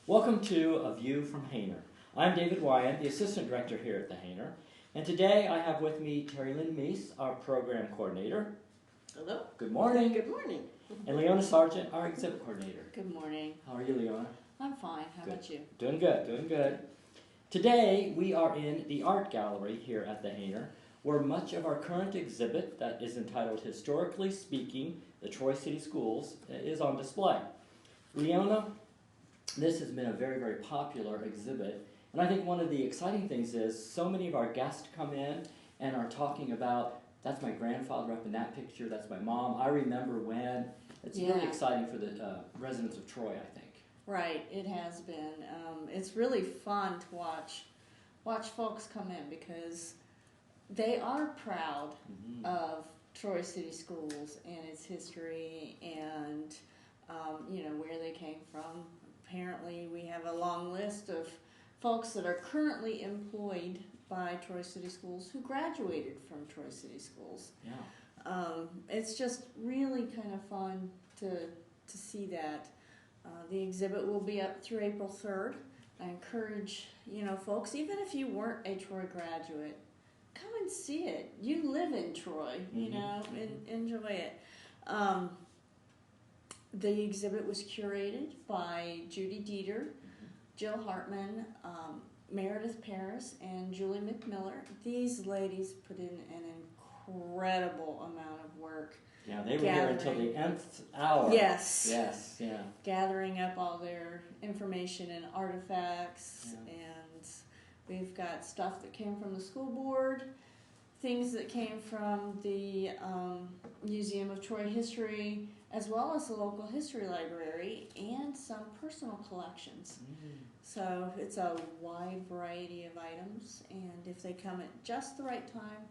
Welcome to A View from Hayner. I'm David Wion, the Assistant Director here at the Hayner, and today I have with me Terrilynn Meece, our Program Coordinator. Hello. Good morning. Good morning. And Leona Sargent, our Exhibit Coordinator. Good morning. How are you, Leona? I'm fine. How Good. about you? Doing good, doing good. Today we are in the Art Gallery here at the Hayner, where much of our current exhibit that is entitled Historically Speaking, the Troy City Schools is on display. Leona, this has been a very, very popular exhibit, and I think one of the exciting things is so many of our guests come in and are talking about, that's my grandfather up in that picture, that's my mom, I remember when. It's really exciting for the residents of Troy, I think. Right, it has been. It's really fun to watch folks come in because they are proud of Troy City Schools and its history and where they came from. Apparently we have a long list of folks that are currently employed by Troy City Schools who graduated from Troy City Schools. Yeah. It's just really kind of fun to see that. The exhibit will be up through April 3rd. I encourage, folks, even if you weren't a Troy graduate, come and see it. You live in Troy, and enjoy it. The exhibit was curated by Judy Dieter, Jill Hartman, Meredith Paris, and Julie McMiller. These ladies put in an incredible amount of work. Yeah, they were here until the nth hour. Yes. Yes, yeah. Gathering up all their information and artifacts, and we've got stuff that came from the school board, things that came from the Museum of Troy History, as well as the local history library, and some personal collections. So it's a wide variety of items, and if they come at just the right time,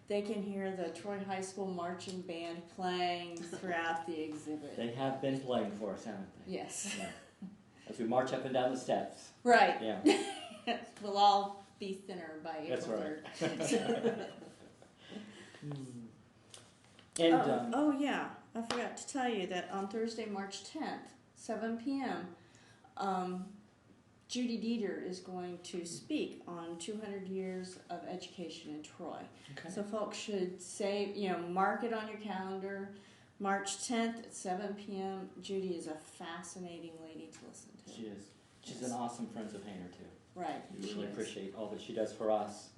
they can hear the Troy High School marching band playing throughout the exhibit. They have been playing for us, haven't they? Yes. Yeah. As we march up and down the steps. Right. Yeah. We'll all be thinner by April 3rd. That's right. And, I forgot to tell you that on Thursday, March 10th, 7 p.m., Judy Dieter is going to speak on 200 years of education in Troy. Okay. So folks should say, mark it on your calendar. March 10th at 7 p.m. Judy is a fascinating lady to listen to. She is. She's an awesome Friends of Hayner, too. Right. We really appreciate all that she does for us.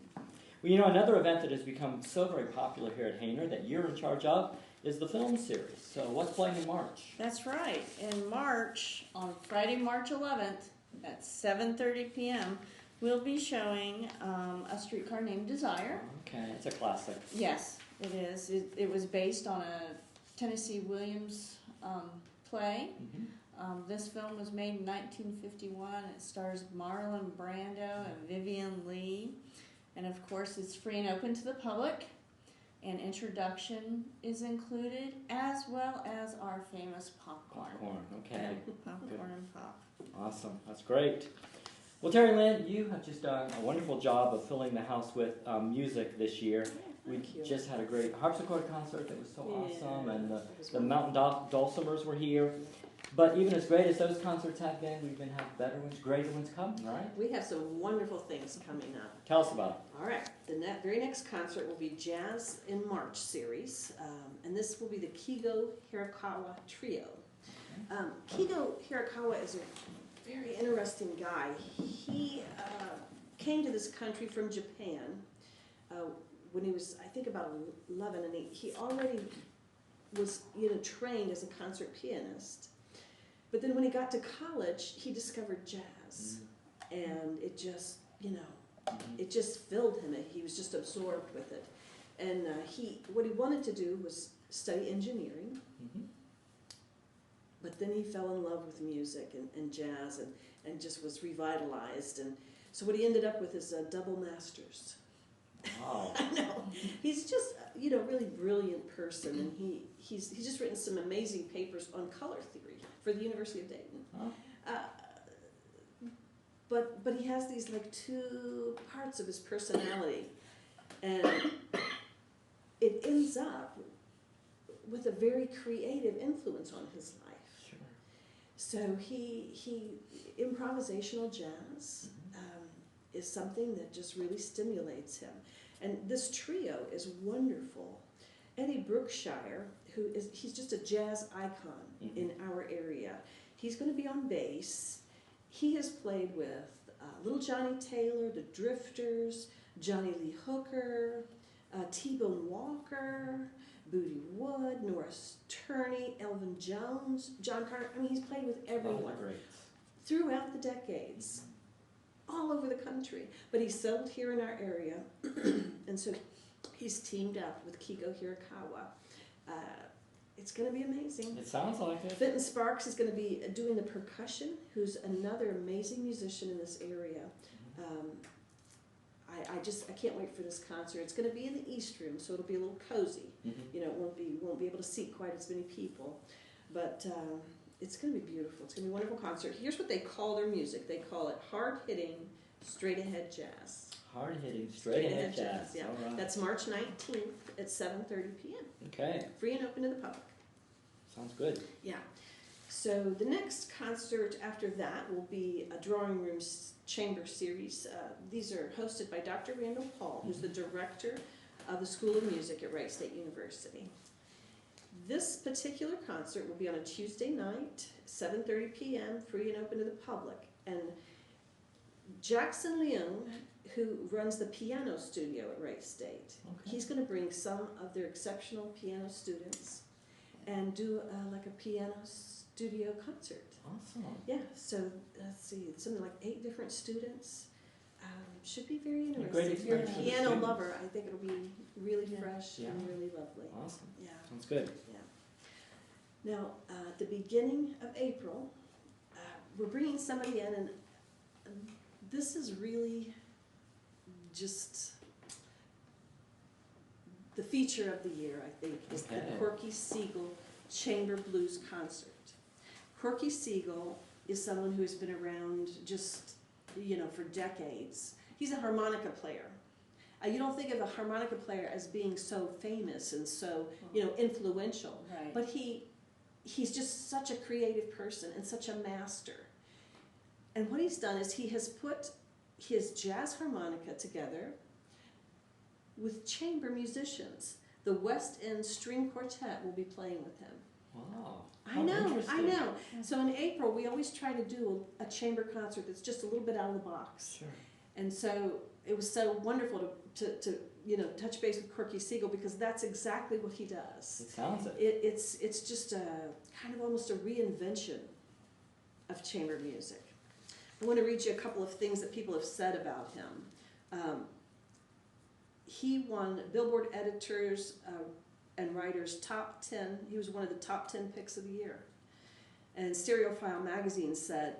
Well, another event that has become so very popular here at Hayner that you're in charge of is the film series. So what's playing in March? That's right. In March, on Friday, March 11th, at 7:30 p.m., we'll be showing A Streetcar Named Desire. Okay, it's a classic. Yes, it is. It was based on a Tennessee Williams play. This film was made in 1951. It stars Marlon Brando and Vivian Lee. And of course, it's free and open to the public. An introduction is included, as well as our famous popcorn. Popcorn, okay. Popcorn and pop. Awesome, that's great. Well, Terrilynn, you have just done a wonderful job of filling the house with music this year. We just had a great harpsichord concert that was so awesome, and the Mountain Dulcimers were here. But even as great as those concerts have been, we've been having better ones, greater ones coming, right? We have some wonderful things coming up. Tell us about it. All right. The very next concert will be Jazz in March series, and this will be the Kegel Hirokawa Trio. Kegel Hirokawa is a very interesting guy. He came to this country from Japan when he was, I think, about 11, and he already was trained as a concert pianist. But then when he got to college, he discovered jazz, and it just, it just filled him. He was just absorbed with it. And what he wanted to do was study engineering, but then he fell in love with music and jazz and just was revitalized. And so what he ended up with is a double master's. Wow. I know. He's just, really brilliant person, and he's just written some amazing papers on color theory for the University of Dayton. Huh? But he has these two parts of his personality, and it ends up with a very creative influence on his life. Sure. So he improvisational jazz is something that just really stimulates him. And this trio is wonderful. Eddie Brookshire, he's just a jazz icon in our area. He's going to be on bass. He has played with Little Johnny Taylor, the Drifters, Johnny Lee Hooker, T-Bone Walker, Booty Wood, Norris Turney, Elvin Jones, John Carter. I mean, he's played with everyone throughout the decades, all over the country. But he's settled here in our area, and so he's teamed up with Kegel Hirokawa. It's going to be amazing. It sounds like it. Fenton Sparks is going to be doing the percussion, who's another amazing musician in this area. I can't wait for this concert. It's going to be in the East Room, so it'll be a little cozy. You know, it won't be able to seat quite as many people, but it's going to be beautiful. It's going to be a wonderful concert. Here's what they call their music. They call it hard-hitting, straight-ahead jazz. Hard-hitting, straight-ahead jazz. Yeah, all right. That's March 19th at 7:30 p.m. Okay. Free and open to the public. Sounds good. Yeah. So the next concert after that will be a drawing room chamber series. These are hosted by Dr. Randall Paul, who's the director of the School of Music at Wright State University. This particular concert will be on a Tuesday night, 7:30 p.m., free and open to the public. And Jackson Leung, who runs the piano studio at Wright State, he's going to bring some of their exceptional piano students and do like a piano studio concert. Awesome. Yeah, so let's see, something like 8 different students. Should be very Great interesting. If you're a experience for the piano students. lover, I think it'll be really fresh and really lovely. Awesome. Yeah. Sounds good. Yeah. Now, at the beginning of April, we're bringing somebody in, and this is really just the feature of the year, I think, is the Corky Siegel Chamber Blues Concert. Corky Siegel is someone who has been around just, for decades. He's a harmonica player. You don't think of a harmonica player as being so famous and so, influential. Right. But he's just such a creative person and such a master. And what he's done is he has put his jazz harmonica together with chamber musicians. The West End String Quartet will be playing with him. Wow. I know. So in April, we always try to do a chamber concert that's just a little bit out of the box. Sure. And so it was so wonderful to touch base with Corky Siegel, because that's exactly what he does. It sounds it. It's just a kind of almost a reinvention of chamber music. I want to read you a couple of things that people have said about him. He won Billboard Editors and Writers Top 10. He was one of the top 10 picks of the year. And Stereophile magazine said,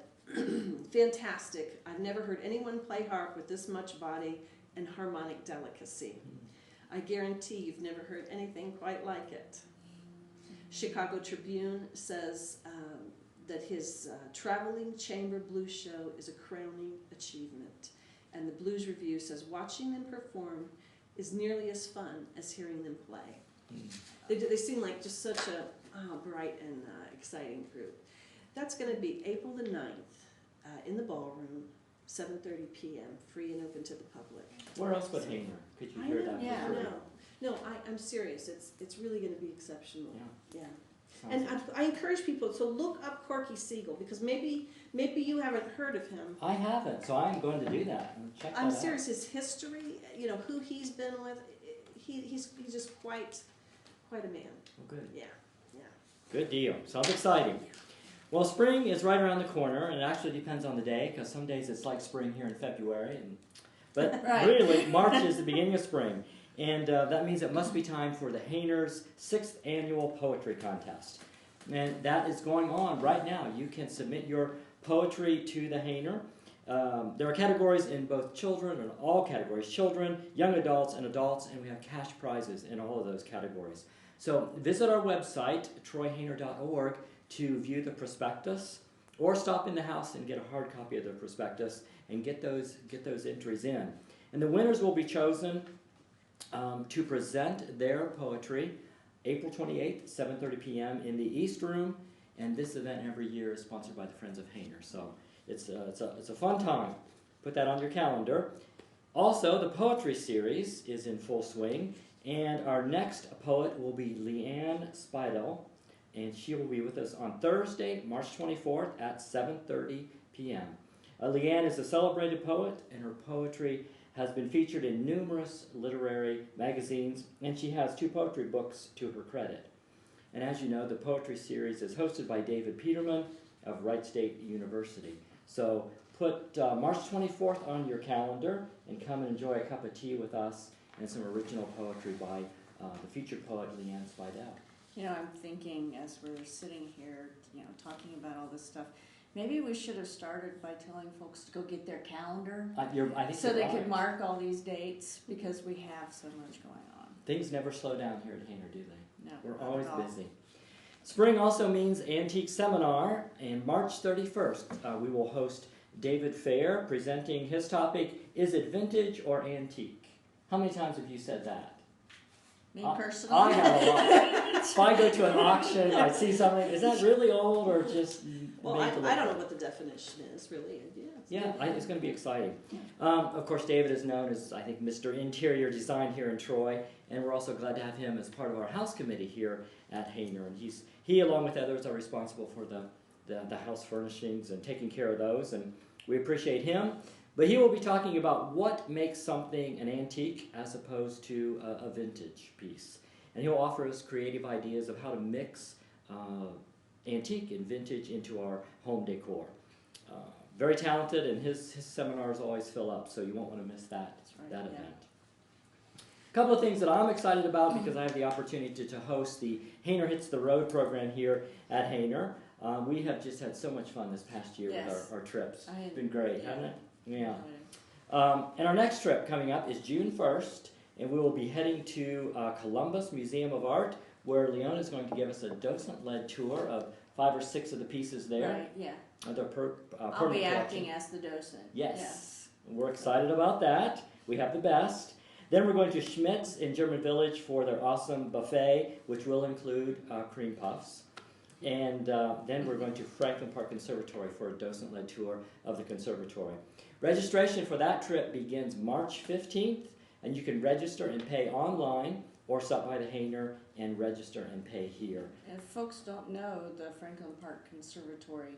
"Fantastic. I've never heard anyone play harp with this much body and harmonic delicacy. I guarantee you've never heard anything quite like it." Chicago Tribune says that his traveling chamber blues show is a crowning achievement. And the Blues Review says, "Watching them perform is nearly as fun as hearing them play." They seem like just such a bright and exciting group. That's going to be April the 9th in the ballroom, 7:30 p.m., free and open to the public. Where else but Hayner? Could you hear that? Yeah. for free? No, I'm serious. It's really going to be exceptional. Yeah. Yeah. And I encourage people to look up Corky Siegel, because maybe you haven't heard of him. I haven't, so I'm going to do that. And check that I'm out. serious. His history, who he's been with, he's just quite a man. Oh, good. Yeah. Good deal. Sounds exciting. Well, spring is right around the corner, and it actually depends on the day, because some days it's like spring here in February, but Right. really March is the beginning of spring, and that means it must be time for the Hayner's 6th annual poetry contest, and that is going on right now. You can submit your poetry to the Hayner. There are categories in both children, and all categories, children, young adults, and we have cash prizes in all of those categories. So visit our website, troyhayner.org, to view the prospectus, or stop in the house and get a hard copy of the prospectus and get those entries in. And the winners will be chosen to present their poetry April 28th, 7:30 p.m. in the East Room, and this event every year is sponsored by the Friends of Hayner. So it's a fun time. Put that on your calendar. Also, the poetry series is in full swing, and our next poet will be Leann Spidel, and she will be with us on Thursday, March 24th at 7:30 p.m. Leann is a celebrated poet, and her poetry has been featured in numerous literary magazines, and she has 2 poetry books to her credit. And as you know, the poetry series is hosted by David Peterman of Wright State University. So put March 24th on your calendar and come and enjoy a cup of tea with us and some original poetry by the featured poet Leann Spidel. You know, I'm thinking as we're sitting here, talking about all this stuff, maybe we should have started by telling folks to go get their calendar I think so you're they right. could mark all these dates, because we have so much going on. Things never slow down here at Hayner, do they? No, We're not always at all. busy. Spring also means Antique Seminar, and March 31st we will host David Fair presenting his topic, Is it Vintage or Antique? How many times have you said that? Me personally? I have a lot. If I go to an auction, I see something, is that really old or just Well, made to look I don't know good? what the definition is, really. Yeah, it's going to be exciting. Yeah. Of course, David is known as, I think, Mr. Interior Design here in Troy, and we're also glad to have him as part of our house committee here at Hayner. And he, along with others, are responsible for the house furnishings and taking care of those, and we appreciate him. But he will be talking about what makes something an antique as opposed to a vintage piece. And he'll offer us creative ideas of how to mix antique and vintage into our home decor. Very talented, and his seminars always fill up, so you won't want to miss that event. A couple of things that I'm excited about because I have the opportunity to host the Hayner Hits the Road program here at Hayner. We have just had so much fun this past year with our trips. It's been great, hasn't it? Yeah. And our next trip coming up is June 1st, and we will be heading to Columbus Museum of Art, where Leona is going to give us a docent-led tour of 5 or 6 of the pieces there. Right, yeah. Their I'll be permanent acting collection. as the docent. Yes. We're excited about that. We have the best. Then we're going to Schmidt's in German Village for their awesome buffet, which will include cream puffs. And then we're going to Franklin Park Conservatory for a docent-led tour of the conservatory. Registration for that trip begins March 15th, and you can register and pay online or stop by the Hayner and register and pay here. And if folks don't know, the Franklin Park Conservatory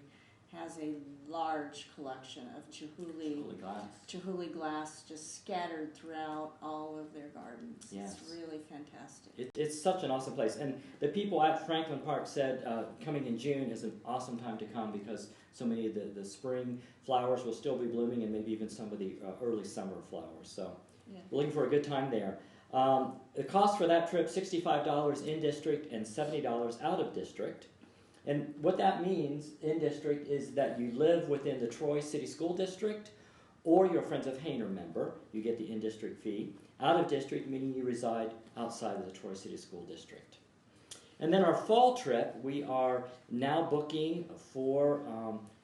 has a large collection of Chihuly glass just scattered throughout all of their gardens. Yes. It's really fantastic. It's such an awesome place. And the people at Franklin Park said coming in June is an awesome time to come because so many of the spring flowers will still be blooming and maybe even some of the early summer flowers. So we're looking for a good time there. The cost for that trip, $65 in district and $70 out of district. And what that means in district is that you live within the Troy City School District or you're a Friends of Hayner member, you get the in-district fee. Out of district, meaning you reside outside of the Troy City School District. And then our fall trip, we are now booking for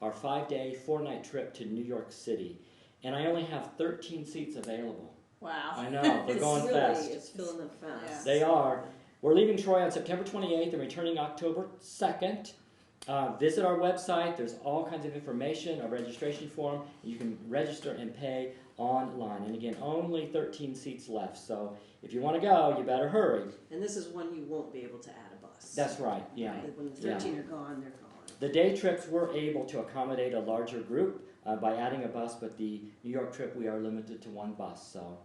our 5-day, 4-night trip to New York City. And I only have 13 seats available. Wow. I know, they're going fast. It's filling up fast. Yeah. They are. We're leaving Troy on September 28th and returning October 2nd. Visit our website. There's all kinds of information, a registration form. You can register and pay online. And again, only 13 seats left. So if you want to go, you better hurry. And this is one you won't be able to add a bus. That's right, yeah. When the 13 are gone, they're gone. The day trips, we're able to accommodate a larger group by adding a bus, but the New York trip, we are limited to 1 bus. So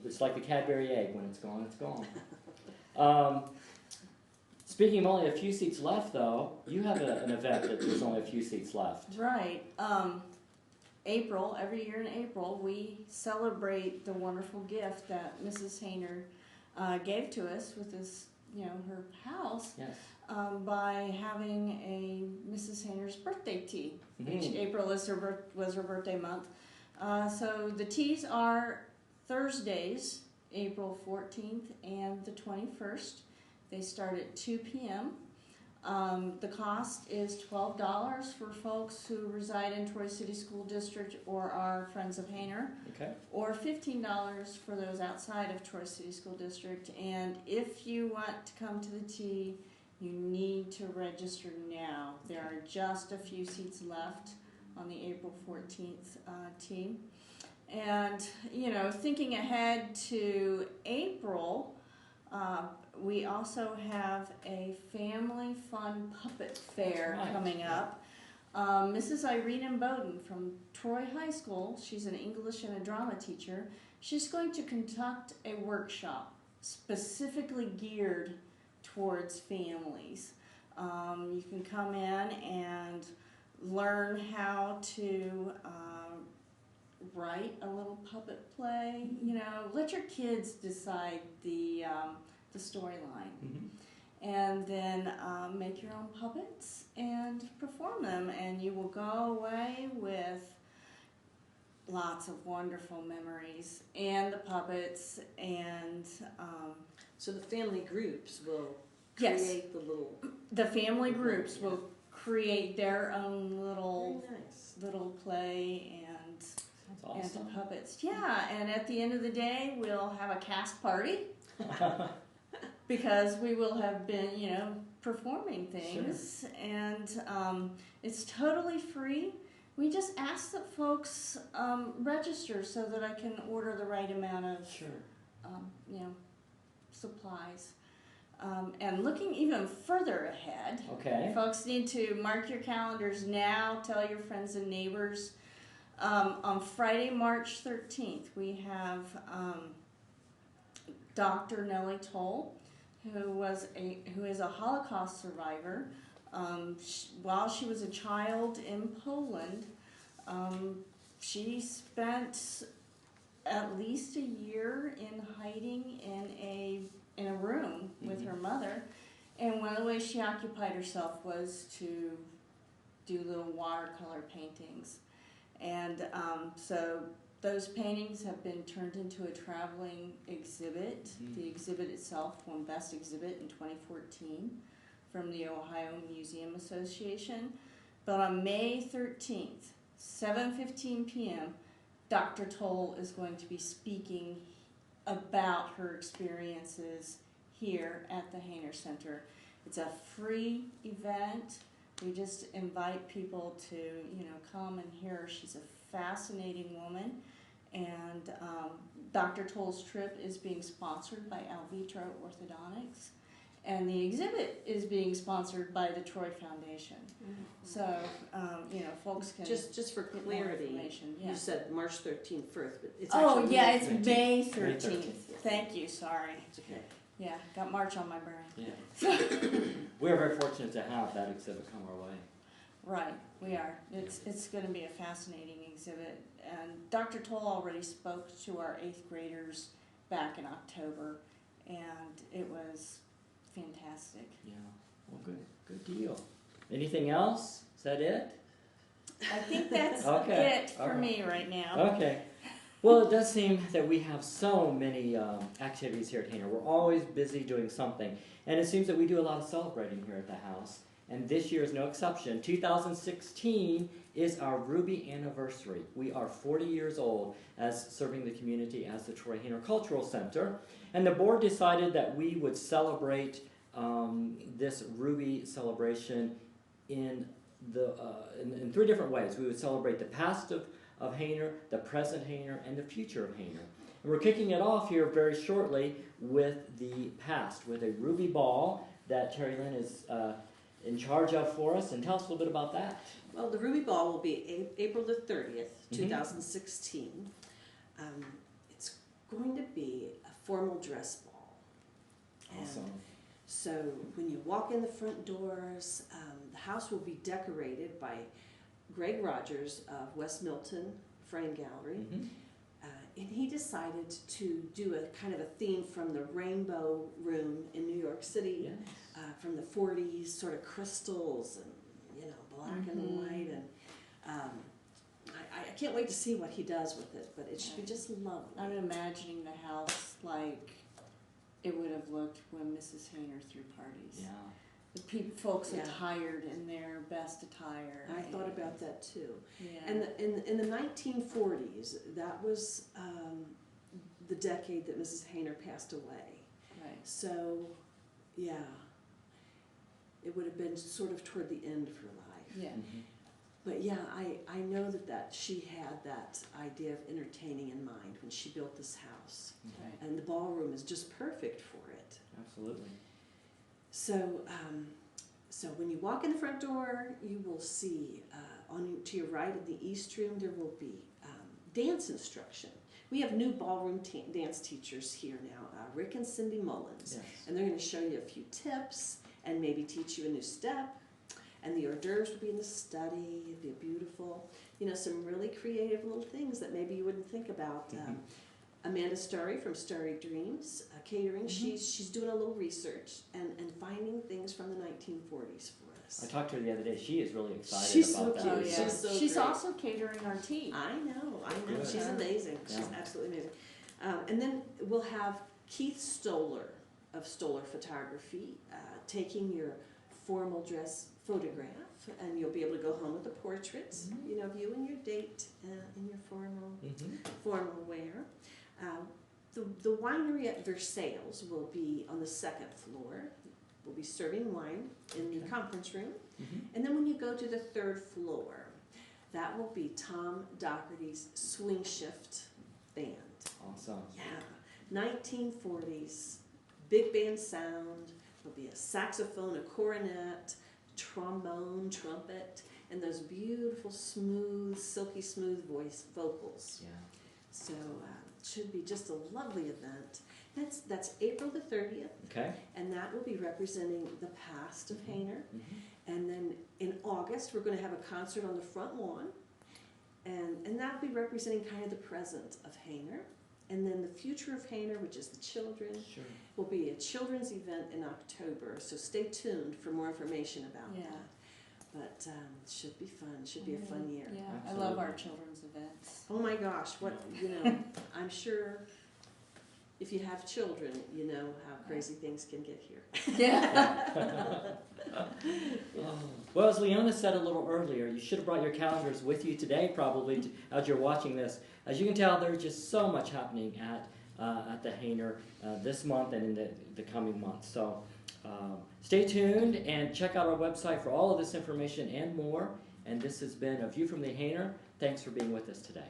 it's like the Cadbury egg. When it's gone, it's gone. Speaking of only a few seats left, though, you have an event that there's only a few seats left. Right. April, every year in April, we celebrate the wonderful gift that Mrs. Hayner gave to us with this, her house. Yes. By having a Mrs. Hayner's birthday tea. Mm-hmm. April was her birthday month. So the teas are Thursdays, April 14th and the 21st. They start at 2 p.m. The cost is $12 for folks who reside in Troy City School District or are Friends of Hayner, or $15 for those outside of Troy City School District. And if you want to come to the tea, You need to register now. There are just a few seats left on the April 14th team. And, you know, thinking ahead to April, we also have a family fun puppet fair coming up. Mrs. Irene Bowden from Troy High School, she's an English and a drama teacher, she's going to conduct a workshop specifically geared towards families. You can come in and learn how to write a little puppet play. You know, let your kids decide the storyline, and then make your own puppets and perform them, and you will go away with lots of wonderful memories and the puppets and So the family groups will yes, create the little. the family groups will create their own little Very nice. little play and That's awesome. and puppets. Yeah, and at the end of the day, we'll have a cast party because we will have been, you know, performing things, and it's totally free. We just ask that folks register so that I can order the right amount of, you know, supplies. And looking even further ahead, folks need to mark your calendars now. Tell your friends and neighbors. On Friday, March 13th, we have Dr. Nellie Toll, who is a Holocaust survivor. While she was a child in Poland, she spent at least a year in hiding in a room with her mother, and one of the ways she occupied herself was to do little watercolor paintings. And so those paintings have been turned into a traveling exhibit. The exhibit itself won Best Exhibit in 2014 from the Ohio Museum Association. But on May 13th, 7:15 p.m., Dr. Toll is going to be speaking about her experiences here at the Hayner Center. It's a free event. We just invite people to, you know, come and hear her. She's a fascinating woman. And Dr. Toll's trip is being sponsored by Alvitro Orthodontics. And the exhibit is being sponsored by the Troy Foundation. So, you know, folks can just for get more clarity, information. Yeah. you said March 13th first, but it's Oh, actually yeah, May it's 13th. May 13th. Thank you, sorry. It's okay. Yeah, got March on my brain. Yeah. We are very fortunate to have that exhibit come our way. Right, we are. It's going to be a fascinating exhibit. And Dr. Toll already spoke to our 8th graders back in October, and it was fantastic. Yeah. Well, good deal. Anything else? Is that it? I think that's Okay. it for me right now. Okay. Well, it does seem that we have so many activities here at Hayner. We're always busy doing something. And it seems that we do a lot of celebrating here at the house. And this year is no exception. 2016 is our Ruby anniversary. We are 40 years old as serving the community as the Troy Hayner Cultural Center. And the board decided that we would celebrate this Ruby celebration in 3 different ways. We would celebrate the past of Hayner, the present Hayner, and the future of Hayner. And we're kicking it off here very shortly with the past, with a Ruby Ball that Terrilynn is in charge of for us. And tell us a little bit about that. Well, the Ruby Ball will be April the 30th, 2016. It's going to be a formal dress ball. Awesome. And so when you walk in the front doors, the house will be decorated by Greg Rogers of West Milton Frame Gallery. And he decided to do a kind of a theme from the Rainbow Room in New York City, from the 40s, sort of crystals and, you know, black and white. And I can't wait to see what he does with it, but it should be just lovely. I'm imagining the house like it would have looked when Mrs. Hayner threw parties. Yeah. The folks attired in their best attire. I thought about that too. Yeah. And in the 1940s, that was the decade that Mrs. Hayner passed away. Right. So, yeah. it would have been sort of toward the end of her life. Yeah. But yeah, I know that she had that idea of entertaining in mind when she built this house. Right. And the ballroom is just perfect for it. Absolutely. So, so when you walk in the front door, you will see to your right in the East Room, there will be dance instruction. We have new ballroom dance teachers here now, Rick and Cindy Mullins. Yes. And they're going to show you a few tips and maybe teach you a new step. And the hors d'oeuvres will be in the study. It'll be beautiful. You know, some really creative little things that maybe you wouldn't think about. Amanda Starry from Starry Dreams Catering, she's doing a little research and finding things from the 1940s for us. I talked to her the other day. She is really excited She's about so that. cute. Oh, yeah. She's so great. also catering our tea. I know. Good. She's amazing. She's Yeah. absolutely amazing. And then we'll have Keith Stoller of Stoller Photography taking your formal dress photograph, and you'll be able to go home with the portraits, you know, of you and your date in your formal wear. The winery at Versailles will be on the second floor. We'll be serving wine in the conference room. And then when you go to the third floor, that will be Tom Doherty's Swing Shift Band. Awesome. Yeah, 1940s, big band sound. There'll be a saxophone, a cornet, trombone, trumpet, and those beautiful, smooth, silky smooth vocals. Yeah. So it should be just a lovely event. That's April the 30th, Okay. and that will be representing the past of Hayner. And then in August, we're going to have a concert on the front lawn, and that'll be representing kind of the present of Hayner. And then the future of Hayner, which is the children, Sure. will be a children's event in October. So stay tuned for more information about that. But it should be fun. It should be a fun year. Yeah, Absolutely. I love our children's events. Oh my gosh, I'm sure if you have children, you know how crazy things can get here. Yeah. Well, as Leona said a little earlier, you should have brought your calendars with you today, probably, as you're watching this. As you can tell, there's just so much happening at the Hayner this month and in the coming months. So stay tuned and check out our website for all of this information and more. And this has been A View from the Hayner. Thanks for being with us today.